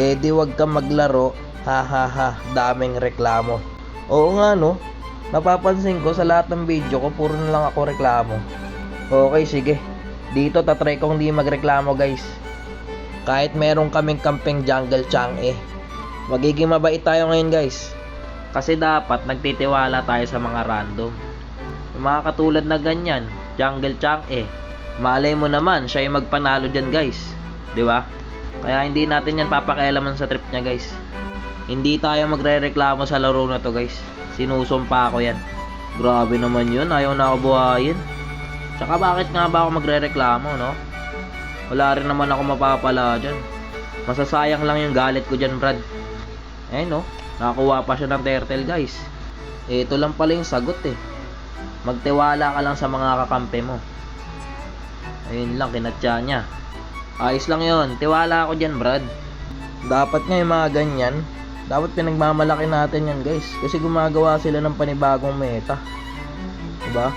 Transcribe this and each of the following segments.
Eh di wag kang maglaro, ha ha ha, daming reklamo. Oo nga no, napapansin ko sa lahat ng video ko, puro na lang ako reklamo. Okay, sige. Dito tatry kong di magreklamo guys. Kahit meron kaming camping jungle Chang'e. Magiging mabait tayo ngayon guys. Kasi dapat nagtitiwala tayo sa mga random. Yung mga katulad na ganyan, jungle Chang'e. Malay mo naman, siya yung magpanalo dyan guys. Diba? Kaya hindi natin yan papakialaman sa trip niya guys. Hindi tayo magre-reklamo sa laro na to guys. Sinusumpa ako yan. Grabe naman yun, ayaw na ako buhayin. Tsaka bakit nga ba ako magre-reklamo, no? Wala rin naman ako mapapala dyan. Masasayang lang yung galit ko dyan, Brad. Eh no, nakakuha pa siya ng turtle guys. Ito lang pala yung sagot eh. Magtiwala ka lang sa mga kakampi mo. Ayun lang, kinatya niya. Ayos lang yon, tiwala ako dyan Brad. Dapat nga yung mga ganyan, dapat pinagmamalaki natin yan guys. Kasi gumagawa sila ng panibagong meta. Diba?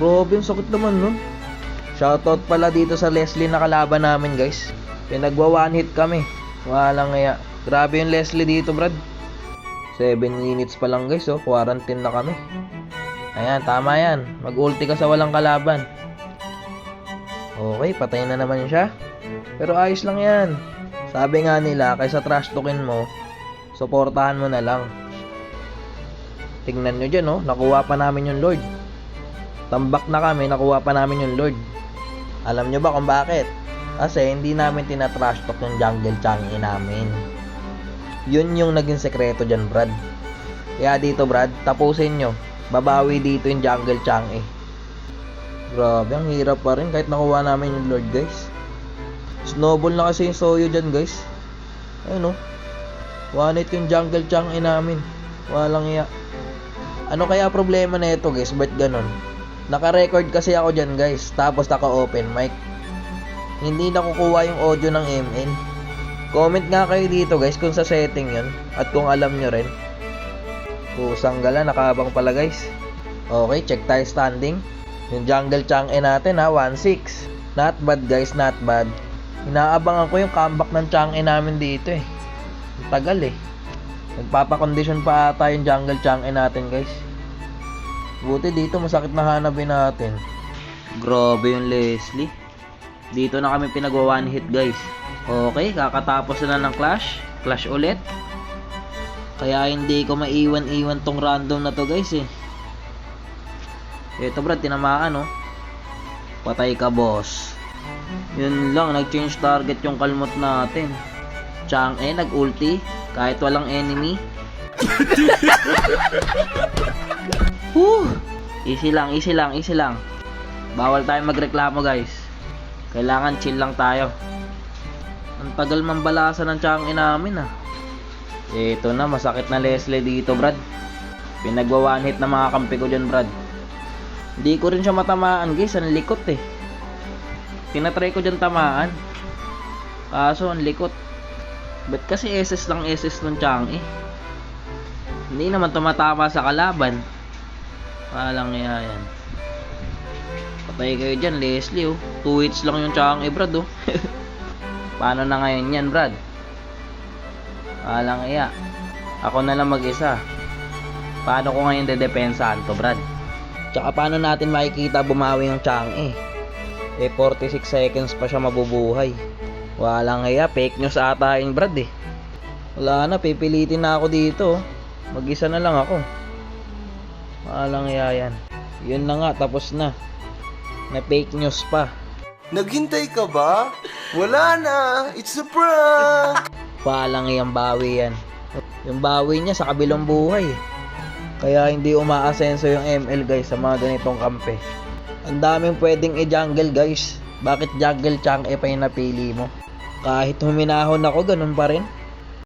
Grabe, sakit naman nun. Shoutout pala dito sa Leslie na kalaban namin guys. Pinagwa one hit kami. Walang ngaya. Grabe yung Leslie dito Brad. 7 minutes pa lang guys, oh. Quarantine na kami. Ayan, tama yan. Mag-ulti ka sa walang kalaban. Okay, patay na naman siya. Pero ayos lang yan. Sabi nga nila, kaysa trash talkin mo, suportahan mo na lang. Tingnan nyo dyan, oh. Nakuha pa namin yung Lord. Tambak na kami, nakuha pa namin yung Lord. Alam nyo ba kung bakit? Kasi hindi namin tinatrash talk yung jungle Chang'e namin. Yun yung naging sekreto dyan Brad. Kaya dito Brad, tapusin nyo. Babawi dito yung jungle Chang'e. Grabe, ang hirap pa rin kahit nakuha namin yung Lord guys. Snowball na kasi yung Soyo dyan guys. Ayun o. One hit yung jungle Chang'e namin. Walang iya. Ano kaya problema na ito guys? Ba't ganon? Naka-record kasi ako dyan guys. Tapos naka-open mic. Hindi nakukuha yung audio ng ML. Comment nga kayo dito guys kung sa setting yun. At kung alam nyo rin. Pusang gala, nakaabang pala guys. Okay, check tayo standing. Yung jungle Chang'e natin ha, 1-6. Not bad guys, not bad. Inaabangan ko yung comeback ng Chang'e namin dito eh. Ang tagal eh. Nagpapakondisyon pa ata yung jungle Chang'e natin guys. Buti dito masakit na hanapin natin. Grabe yung Leslie. Dito na kami pinagwa one hit guys. Okay, kakatapos na ng clash. Clash ulit. Kaya hindi ko maiwan-iwan tong random na to guys eh. Ito Brad, tinamaan oh. Patay ka boss. Yun lang, nag-change target yung kalmot natin. Chang'e nag-ulti kahit walang enemy. Easy lang, easy lang, easy lang. Bawal tayo magreklamo guys. Kailangan chill lang tayo. Ang tagal mambalasa ng Chang'e namin ah. Ito na, masakit na Leslie dito Brad. Pinagwa one hit na mga kampi ko dyan Brad. Hindi ko rin siya matamaan guys, ang likot eh. Tinatry ko dyan tamaan. Kaso ang likot. Ba't kasi SS lang SS ng Chang'e? Hindi naman tumatama sa kalaban. Walang iya yan. Patay kayo dyan Leslie oh. 2 hits lang yung Chang'e Brad oh. Paano na ngayon yan Brad? Walang iya. Ako na lang mag-isa. Paano ko ngayon dedepensahan to Brad? Tsaka paano natin makikita bumawi yung Chang'e? Eh 46 seconds pa siya mabubuhay. Walang iya, fake news ata yung Brad eh. Wala na, pipilitin na ako dito. Mag-isa na lang ako. Walang iya yan. Yun na nga, tapos na. Na fake news pa. Naghintay ka ba? Wala na, it's a prank! Walang iyang bawi yan. Yung bawi niya sa kabilang buhay. Kaya hindi umaasenso yung ML guys sa mga ganitong kampe. Ang daming pwedeng i-jungle guys. Bakit jungle Chang'e pa yung napili mo? Kahit huminahon ako, ganun pa rin.